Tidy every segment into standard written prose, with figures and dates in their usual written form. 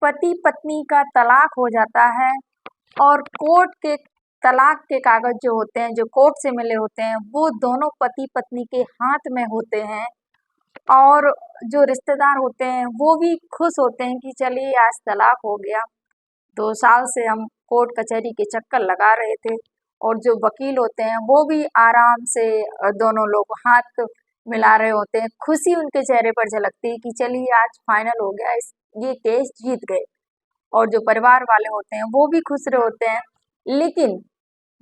पति पत्नी का तलाक हो जाता है और कोर्ट के तलाक के कागज जो होते हैं, जो कोर्ट से मिले होते हैं, वो दोनों पति पत्नी के हाथ में होते हैं। और जो रिश्तेदार होते हैं वो भी खुश होते हैं कि चलिए आज तलाक हो गया। 2 साल से हम कोर्ट कचहरी के चक्कर लगा रहे थे। और जो वकील होते हैं वो भी आराम से दोनों लोग हाथ मिला रहे होते हैं, खुशी उनके चेहरे पर झलकती है कि चलिए आज फाइनल हो गया, ये केस जीत गए। और जो परिवार वाले होते हैं वो भी खुश रहे होते हैं। लेकिन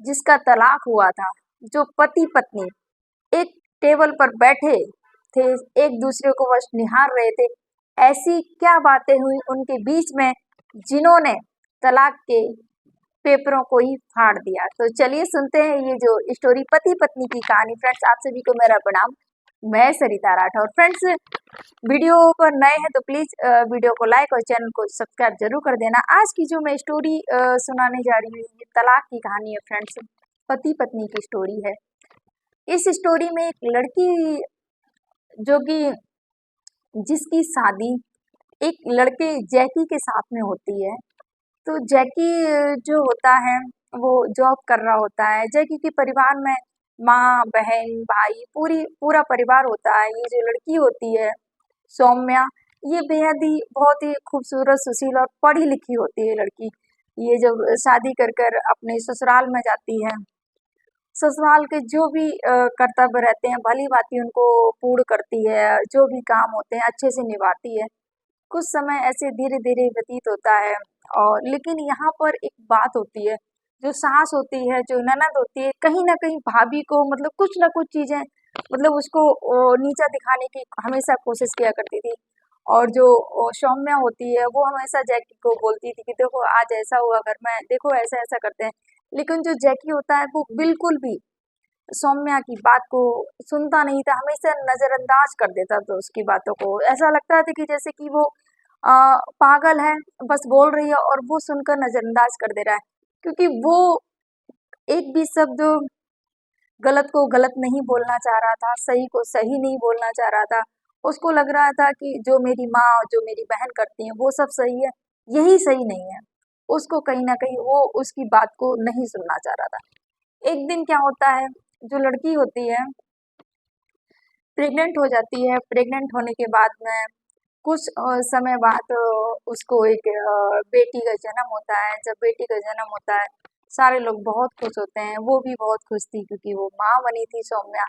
जिसका तलाक हुआ था, जो पति पत्नी एक टेबल पर बैठे थे, एक दूसरे को बस निहार रहे थे, ऐसी क्या बातें हुई उनके बीच में जिन्होंने तलाक के पेपरों को ही फाड़ दिया। तो चलिए सुनते हैं ये जो स्टोरी पति पत्नी की कहानी। फ्रेंड्स, आप सभी को मेरा प्रणाम, मैं सरिता राठौर। फ्रेंड्स, वीडियो पर नए हैं तो प्लीज वीडियो को लाइक और चैनल को सब्सक्राइब जरूर कर देना। आज की जो मैं स्टोरी सुनाने जा रही हूँ ये तलाक की कहानी है। फ्रेंड्स, पति पत्नी की स्टोरी है। इस स्टोरी में एक लड़की जो कि जिसकी शादी एक लड़के जैकी के साथ में होती है। तो जैकी जो होता है वो जॉब कर रहा होता है। जैकी के परिवार में माँ बहन भाई पूरा परिवार होता है। ये जो लड़की होती है सौम्या, ये बेहद ही बहुत ही खूबसूरत सुशील और पढ़ी लिखी होती है लड़की। ये जब शादी कर कर अपने ससुराल में जाती है, ससुराल के जो भी कर्तव्य रहते हैं भली भांति उनको पूर्ण करती है, जो भी काम होते हैं अच्छे से निभाती है। कुछ समय ऐसे धीरे धीरे व्यतीत होता है। और लेकिन यहाँ पर एक बात होती है, जो सास होती है, जो ननद होती है, कहीं ना कहीं भाभी को मतलब कुछ ना कुछ चीजें मतलब उसको नीचा दिखाने की हमेशा कोशिश किया करती थी। और जो सौम्या होती है वो हमेशा जैकी को बोलती थी कि देखो आज ऐसा हुआ घर में, देखो ऐसा ऐसा करते हैं। लेकिन जो जैकी होता है वो बिल्कुल भी सौम्या की बात को सुनता नहीं था, हमेशा नजरअंदाज कर देता था उसकी बातों को। ऐसा लगता था कि जैसे कि वो पागल है, बस बोल रही है और वो सुनकर नजरअंदाज कर दे रहा है। क्योंकि वो एक भी शब्द गलत को गलत नहीं बोलना चाह रहा था, सही को सही नहीं बोलना चाह रहा था। उसको लग रहा था कि जो मेरी माँ जो मेरी बहन करती है वो सब सही है, यही सही नहीं है। उसको कहीं ना कहीं वो उसकी बात को नहीं सुनना चाह रहा था। एक दिन क्या होता है, जो लड़की होती है प्रेग्नेंट हो जाती है। प्रेग्नेंट होने के बाद में कुछ समय बाद उसको एक बेटी का जन्म होता है। जब बेटी का जन्म होता है सारे लोग बहुत खुश होते हैं, वो भी बहुत खुश थी क्योंकि वो माँ बनी थी सौम्या।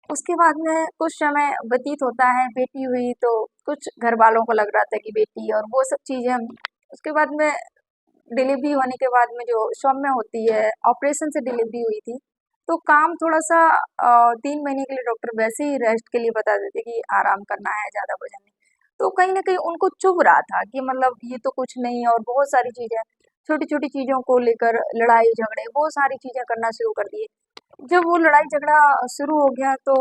उसके बाद में कुछ समय व्यतीत होता है, बेटी हुई तो कुछ घर वालों को लग रहा था कि बेटी और वो सब चीजें। उसके बाद में डिलीवरी होने के बाद में जो सौम्या होती है, ऑपरेशन से डिलीवरी हुई थी। तो काम थोड़ा सा 3 महीने के लिए डॉक्टर वैसे ही रेस्ट के लिए बता देते कि आराम करना है, ज्यादा वजन नहीं। तो कहीं ना कहीं उनको चुभ रहा था कि मतलब ये तो कुछ नहीं, और बहुत सारी चीजें छोटी छोटी चीजों को लेकर लड़ाई झगड़े वो सारी चीजें करना शुरू कर दिए। जब वो लड़ाई झगड़ा शुरू हो गया तो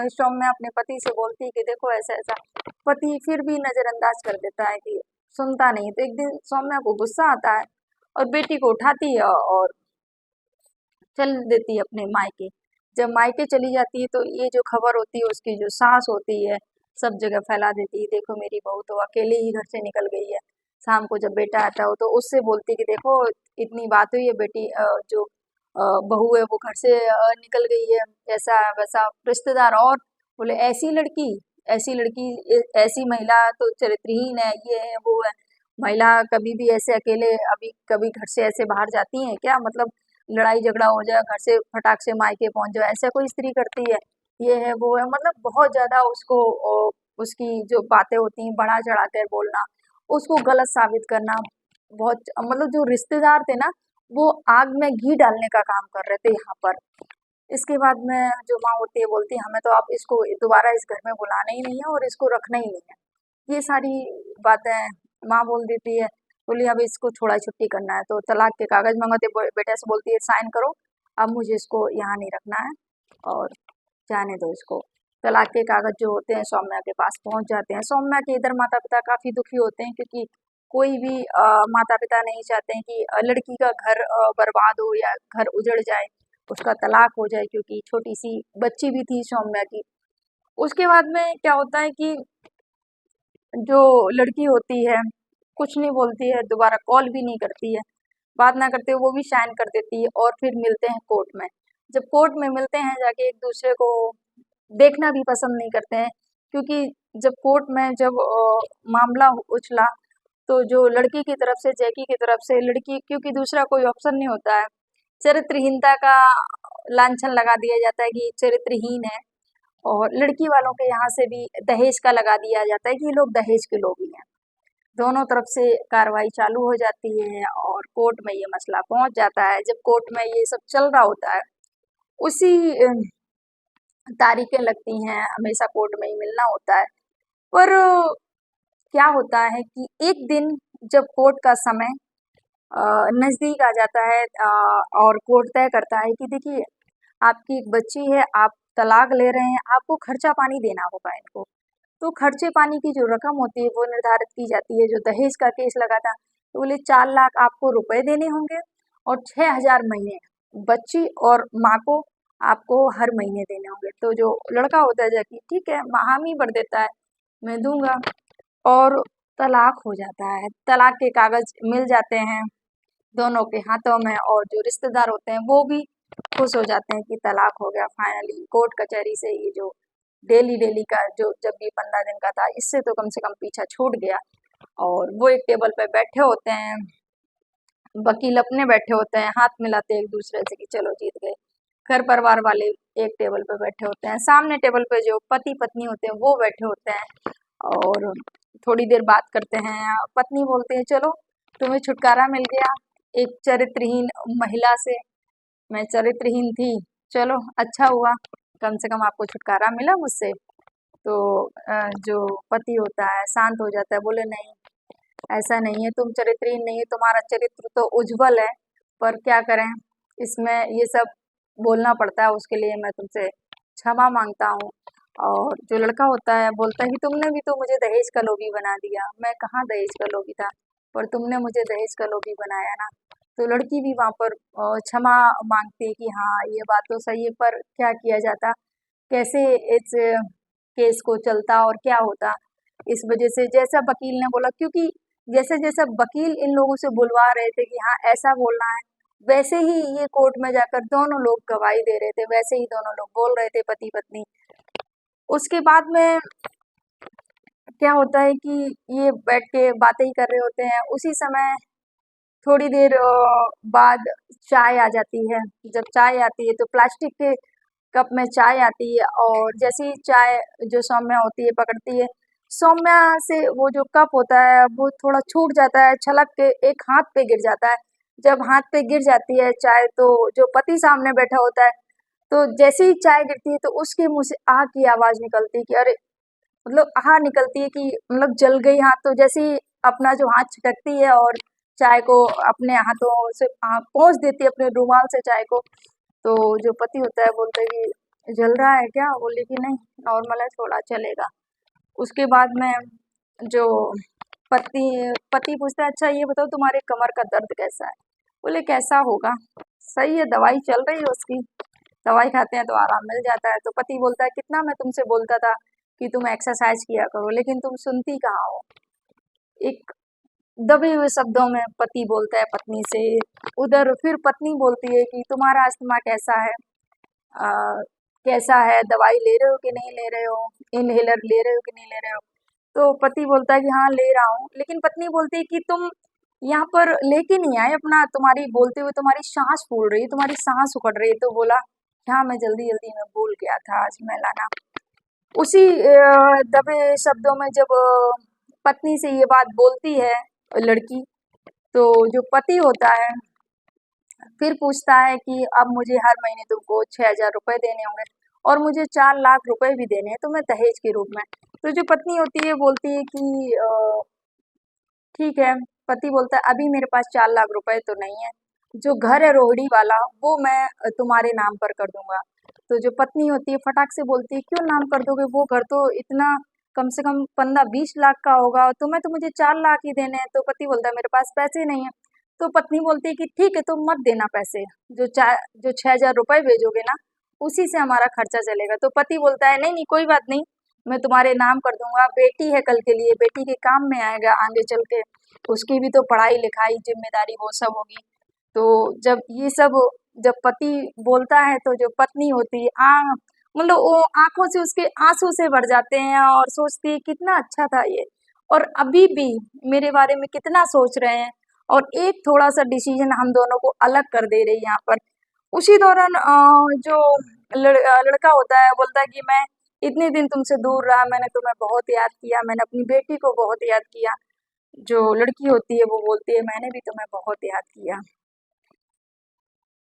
सौम्या अपने पति से बोलती है कि देखो ऐसा ऐसा। पति फिर भी नजरअंदाज कर देता है कि सुनता नहीं। तो एक दिन सौम्या को गुस्सा आता है और बेटी को उठाती है और चल देती है अपने मायके। जब मायके चली जाती है तो ये जो खबर होती है उसकी जो सास होती है सब जगह फैला देती है, देखो मेरी बहू तो अकेले ही घर से निकल गई है। शाम को जब बेटा आता हो तो उससे बोलती है कि देखो इतनी बात हुई है, बेटी जो बहू है वो घर से निकल गई है, ऐसा वैसा। रिश्तेदार और बोले ऐसी लड़की ऐसी महिला तो चरित्रहीन है, ये है वो है। महिला कभी भी ऐसे अकेले अभी कभी घर से ऐसे बाहर जाती है क्या? मतलब लड़ाई झगड़ा हो जाए घर से फटाक से मायके पहुंच जाए, ऐसा कोई स्त्री करती है? ये है वो है, मतलब बहुत ज्यादा उसको उसकी जो बातें होती हैं बढ़ा चढ़ा कर बोलना, उसको गलत साबित करना। बहुत मतलब जो रिश्तेदार थे ना वो आग में घी डालने का काम कर रहे थे यहाँ पर। इसके बाद में जो माँ होती है बोलती है हमें तो आप इसको दोबारा इस घर में बुलाना ही नहीं है और इसको रखना ही नहीं है। ये सारी बातें माँ बोल देती है। बोली अब इसको छोड़ा छुट्टी करना है तो तलाक के कागज मंगाते, बेटे से बोलती है साइन करो, अब मुझे इसको यहाँ नहीं रखना है और जाने दो इसको। तलाक के कागज जो होते हैं सौम्या के पास पहुंच जाते हैं। सौम्या के इधर माता पिता काफी दुखी होते हैं क्योंकि कोई भी माता पिता नहीं चाहते हैं कि लड़की का घर बर्बाद हो या घर उजड़ जाए, उसका तलाक हो जाए, क्योंकि छोटी सी बच्ची भी थी सौम्या की। उसके बाद में क्या होता है कि जो लड़की होती है कुछ नहीं बोलती है, दोबारा कॉल भी नहीं करती है, बात ना करते हुए वो भी साइन कर देती है और फिर मिलते हैं कोर्ट में। जब कोर्ट में मिलते हैं जाके एक दूसरे को देखना भी पसंद नहीं करते हैं, क्योंकि जब कोर्ट में जब मामला उछला तो जो लड़की की तरफ से, जैकी की तरफ से, लड़की, क्योंकि दूसरा कोई ऑप्शन नहीं होता है, चरित्रहीनता का लांछन लगा दिया जाता है कि चरित्रहीन है, और लड़की वालों के यहाँ से भी दहेज का लगा दिया जाता है कि ये लोग दहेज के लोग ही हैं। दोनों तरफ से कार्रवाई चालू हो जाती है और कोर्ट में ये मसला पहुंच जाता है। जब कोर्ट में ये सब चल रहा होता है, उसी तारीखें लगती हैं, हमेशा कोर्ट में ही मिलना होता है। पर क्या होता है कि एक दिन जब कोर्ट का समय नज़दीक आ जाता है, और कोर्ट तय करता है कि देखिए, आपकी एक बच्ची है, आप तलाक ले रहे हैं, आपको खर्चा पानी देना होगा इनको। तो खर्चे पानी की जो रकम होती है वो निर्धारित की जाती है। जो दहेज का केस लगा था तो बोले 4 लाख आपको रुपए देने होंगे और 6,000 महीने बच्ची और माँ को आपको हर महीने देने होंगे। तो जो लड़का होता है जाके ठीक है, हामी भर देता है, मैं दूंगा, और तलाक हो जाता है। तलाक के कागज मिल जाते हैं दोनों के हाथों में, और जो रिश्तेदार होते हैं वो भी खुश हो जाते हैं कि तलाक हो गया फाइनली। कोर्ट कचहरी से ये जो डेली डेली का जो जब भी 15 दिन का था, इससे तो कम से कम पीछा छूट गया। और वो एक टेबल पे बैठे होते हैं, वकील अपने बैठे होते हैं, हाथ मिलाते हैं एक दूसरे से कि चलो जीत गए। घर परिवार वाले एक टेबल पे बैठे होते हैं, सामने टेबल पे जो पति पत्नी होते हैं वो बैठे होते हैं, और थोड़ी देर बात करते हैं। पत्नी बोलते हैं चलो तुम्हें छुटकारा मिल गया एक चरित्रहीन महिला से, मैं चरित्रहीन थी, चलो अच्छा हुआ, कम से कम आपको छुटकारा मिला मुझसे। तो जो पति होता है शांत हो जाता है, बोले नहीं, ऐसा नहीं है, तुम चरित्रहीन नहीं है, तुम्हारा चरित्र तो उज्जवल है, पर क्या करें, इसमें ये सब बोलना पड़ता है, उसके लिए मैं तुमसे क्षमा मांगता हूँ। और जो लड़का होता है बोलता है कि तुमने भी तो मुझे दहेज का लोभी बना दिया, मैं कहाँ दहेज का लोभी था, पर तुमने मुझे दहेज का लोभी बनाया ना। तो लड़की भी वहाँ पर क्षमा मांगती है कि हाँ ये बात तो सही है, पर क्या किया जाता, कैसे इस केस को चलता और क्या होता। इस वजह से जैसा वकील ने बोला, क्योंकि जैसे जैसे वकील इन लोगों से बुलवा रहे थे कि हाँ ऐसा बोलना है, वैसे ही ये कोर्ट में जाकर दोनों लोग गवाही दे रहे थे, वैसे ही दोनों लोग बोल रहे थे पति पत्नी। उसके बाद में क्या होता है कि ये बैठ के बातें ही कर रहे होते हैं, उसी समय थोड़ी देर बाद चाय आ जाती है। जब चाय आती है तो प्लास्टिक के कप में चाय आती है, और जैसे ही चाय जो सौम्या होती है पकड़ती है, सौम्या से वो जो कप होता है वो थोड़ा छूट जाता है, छलक के एक हाथ पे गिर जाता है। जब हाथ पे गिर जाती है चाय, तो जो पति सामने बैठा होता है, तो जैसे ही चाय गिरती है तो उसके मुंह से आह की आवाज निकलती है कि अरे, मतलब आह निकलती है कि मतलब जल गई हाथ। तो जैसे ही अपना जो हाथ छिटकती है और चाय को अपने हाथों से पहुंच देती है अपने रुमाल से चाय को, तो जो पति होता है बोलता है कि जल रहा है क्या, बोले कि नहीं नॉर्मल है, थोड़ा चलेगा। उसके बाद में जो पति पति पूछता है अच्छा ये बताओ तुम्हारे कमर का दर्द कैसा है, बोले कैसा होगा, सही है, दवाई चल रही है उसकी, दवाई खाते हैं तो आराम मिल जाता है। तो पति बोलता है कितना मैं तुमसे बोलता था कि तुम एक्सरसाइज किया करो, लेकिन तुम सुनती कहाँ हो। एक दबे हुए शब्दों में पति बोलता है पत्नी से। उधर फिर पत्नी बोलती है कि तुम्हारा अस्थमा कैसा है, आ, कैसा है, दवाई ले रहे हो कि नहीं ले रहे हो, इनहेलर ले रहे हो कि नहीं ले रहे हो। तो पति बोलता है कि हाँ ले रहा हूँ, लेकिन पत्नी बोलती है कि तुम यहाँ पर लेके नहीं आए अपना, तुम्हारी बोलते हुए तुम्हारी सांस फूल रही है, तुम्हारी सांस उखड़ रही है। तो बोला हाँ मैं जल्दी जल्दी में भूल गया था आज मैं लाना। उसी दबे शब्दों में जब पत्नी से ये बात बोलती है लड़की, तो जो पति होता है फिर पूछता है कि अब मुझे हर महीने तुमको 6,000 रुपए देने होंगे और मुझे 4 लाख रुपए भी देने हैं तुम्हें दहेज के रूप में। तो जो पत्नी होती है बोलती है कि ठीक है। पति बोलता है अभी मेरे पास 4 लाख रुपए तो नहीं है, जो घर है रोहिणी वाला वो मैं तुम्हारे नाम पर कर दूंगा। तो जो पत्नी होती है फटाक से बोलती है क्यों नाम कर दोगे, वो घर तो इतना कम से कम 15-20 लाख का होगा, तुम्हें तो मुझे 4 लाख ही देने हैं। तो पति बोलता है मेरे पास पैसे नहीं है। तो पत्नी बोलती है कि ठीक है तुम मत देना पैसे, जो 6,000 रुपए भेजोगे ना उसी से हमारा खर्चा चलेगा। तो पति बोलता है नहीं नहीं कोई बात नहीं, मैं तुम्हारे नाम कर दूंगा। बेटी है कल के लिए, बेटी के काम में आएगा आगे चल के, उसकी भी तो पढ़ाई लिखाई जिम्मेदारी वो सब होगी। तो जब ये सब, जब पति बोलता है तो जो पत्नी होती है मतलब वो आंखों से उसके आंसू से भर जाते हैं और सोचती है कितना अच्छा था ये, और अभी भी मेरे बारे में कितना सोच रहे हैं, और एक थोड़ा सा डिसीजन हम दोनों को अलग कर दे रही है यहाँ पर। उसी दौरान जो लड़का होता है बोलता है कि मैं इतने दिन तुमसे दूर रहा, मैंने तुम्हें बहुत याद किया, मैंने अपनी बेटी को बहुत याद किया। जो लड़की होती है वो बोलती है मैंने भी तुम्हें बहुत याद किया।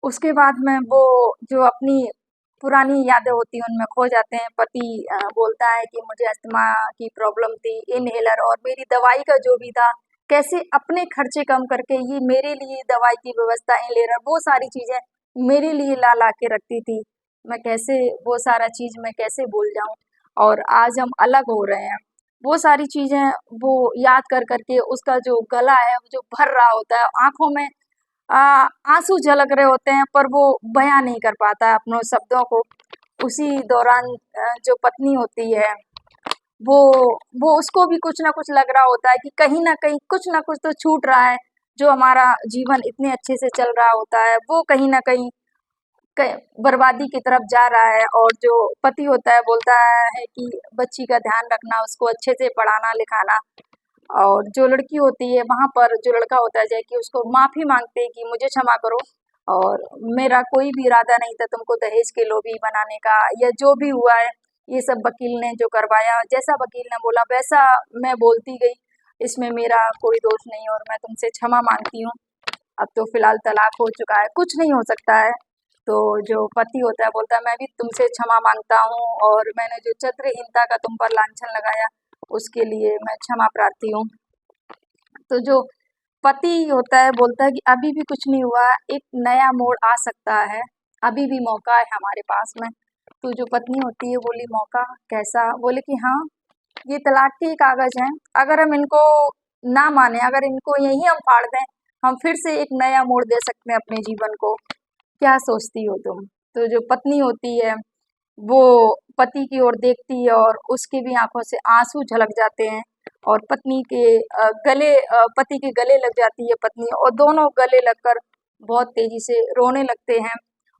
उसके बाद में वो जो अपनी पुरानी यादें होती हैं उनमें खो जाते हैं। पति बोलता है कि मुझे अस्थमा की प्रॉब्लम थी, इनहेलर और मेरी दवाई का जो भी था, कैसे अपने खर्चे कम करके ये मेरे लिए दवाई की व्यवस्था, इनहेलर, वो सारी चीज़ें मेरे लिए ला ला के रखती थी। मैं कैसे वो सारा चीज़ मैं कैसे भूल जाऊँ, और आज हम अलग हो रहे हैं। वो सारी चीज़ें वो याद कर कर के उसका जो गला है वो जो भर रहा होता है, आँखों में अ, आँसू झलक रहे होते हैं, पर वो बयाँ नहीं कर पाता है अपने शब्दों को। उसी दौरान जो पत्नी होती है वो वो उसको भी कुछ ना कुछ लग रहा होता है कि कहीं न कहीं कुछ ना कुछ तो छूट रहा है। जो हमारा जीवन इतने अच्छे से चल रहा होता है वो कहीं न कहीं बर्बादी की तरफ जा रहा है। और जो पति होता है बोलता है कि बच्ची का ध्यान रखना, उसको अच्छे से पढ़ाना लिखाना। और जो लड़की होती है वहाँ पर जो लड़का होता है कि उसको माफ़ी मांगते हैं कि मुझे क्षमा करो, और मेरा कोई भी इरादा नहीं था तुमको दहेज के लोभी बनाने का, या जो भी हुआ है ये सब वकील ने जो करवाया, जैसा वकील ने बोला वैसा मैं बोलती गई, इसमें मेरा कोई दोष नहीं और मैं तुमसे क्षमा मांगती हूँ। अब तो फिलहाल तलाक हो चुका है, कुछ नहीं हो सकता है। तो जो पति होता है बोलता है मैं भी तुमसे क्षमा मांगता हूँ, और मैंने जो चरित्रहीनता का तुम पर लांछन लगाया उसके लिए मैं क्षमा प्रार्थी हूँ। तो जो पति होता है बोलता है कि अभी भी कुछ नहीं हुआ, एक नया मोड़ आ सकता है, अभी भी मौका है हमारे पास में। तो जो पत्नी होती है बोली मौका कैसा? बोले कि हाँ, ये तलाक के कागज हैं, अगर हम इनको ना माने, अगर इनको यहीं हम फाड़ दें, हम फिर से एक नया मोड़ दे सकते हैं अपने जीवन को। क्या सोचती हो तुम? तो जो पत्नी होती है वो पति की ओर देखती है और उसकी भी आंखों से आंसू झलक जाते हैं, और पत्नी के पति के गले लग जाती है पत्नी, और दोनों गले लगकर बहुत तेजी से रोने लगते हैं।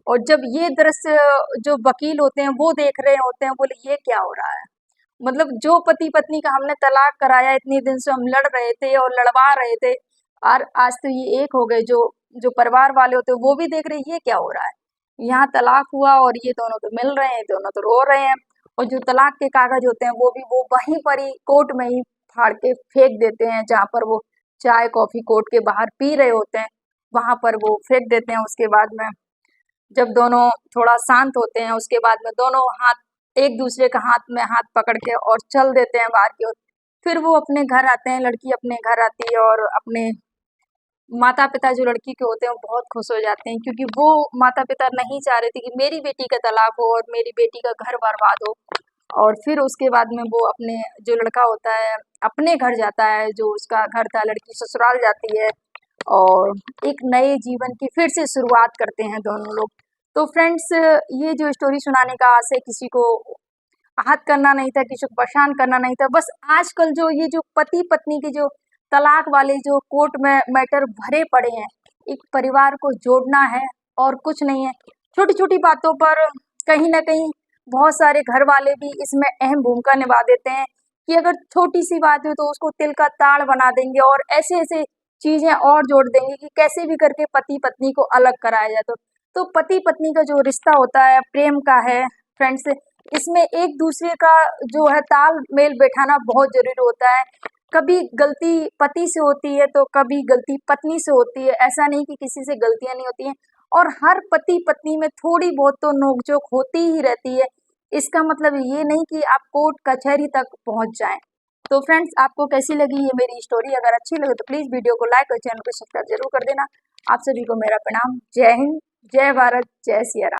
और जब ये दृश्य जो वकील होते हैं वो देख रहे होते हैं, बोले ये क्या हो रहा है? मतलब जो पति पत्नी का हमने तलाक कराया, इतने दिन से हम लड़ रहे थे और लड़वा रहे थे, और आज तो ये एक हो गए। जो जो परिवार वाले होते हैं वो भी देख रहे हैं ये क्या हो रहा है, यहाँ तलाक हुआ और ये दोनों तो मिल रहे हैं, दोनों तो रो रहे हैं। और जो तलाक के कागज होते हैं वो भी वो वहीं पर ही कोर्ट में ही फाड़ के फेंक देते हैं, जहाँ पर वो चाय कॉफी कोर्ट के बाहर पी रहे होते हैं वहां पर वो फेंक देते हैं। उसके बाद में जब दोनों थोड़ा शांत होते हैं उसके बाद में दोनों हाथ एक दूसरे का हाथ में हाथ पकड़ के और चल देते हैं बाहर की ओर। फिर वो अपने घर आते हैं, लड़की अपने घर आती है, और अपने माता पिता जो लड़की के होते हैं वो बहुत खुश हो जाते हैं, क्योंकि वो माता पिता नहीं चाह रहे थे कि मेरी बेटी का तलाक हो और मेरी बेटी का घर बर्बाद हो। और फिर उसके बाद में वो अपने जो लड़का होता है अपने घर जाता है, जो उसका घर था, लड़की ससुराल जाती है, और एक नए जीवन की फिर से शुरुआत करते हैं दोनों लोग। तो फ्रेंड्स, ये जो स्टोरी सुनाने का आशय किसी को आहत करना नहीं था, किसी को परेशान करना नहीं था, बस आजकल जो ये जो पति पत्नी के जो तलाक वाले जो कोर्ट में मैटर भरे पड़े हैं, एक परिवार को जोड़ना है और कुछ नहीं है। छोटी छोटी बातों पर कहीं ना कहीं बहुत सारे घर वाले भी इसमें अहम भूमिका निभा देते हैं, कि अगर छोटी सी बात हो तो उसको तिल का ताड़ बना देंगे और ऐसे ऐसे चीजें और जोड़ देंगे कि कैसे भी करके पति पत्नी को अलग कराया जाए। तो पति पत्नी का जो रिश्ता होता है प्रेम का है फ्रेंड्स, इसमें एक दूसरे का जो है तालमेल बैठाना बहुत जरूरी होता है। कभी गलती पति से होती है तो कभी गलती पत्नी से होती है, ऐसा नहीं कि किसी से गलतियां नहीं होती हैं। और हर पति पत्नी में थोड़ी बहुत तो नोकझोंक होती ही रहती है। इसका मतलब ये नहीं कि आप कोर्ट कचहरी तक पहुंच जाएं। तो फ्रेंड्स, आपको कैसी लगी ये मेरी स्टोरी? अगर अच्छी लगे तो प्लीज वीडियो को लाइक और चैनल को सब्सक्राइब जरूर कर देना। आप सभी को मेरा प्रणाम। जय हिंद, जय भारत, जय सिया राम।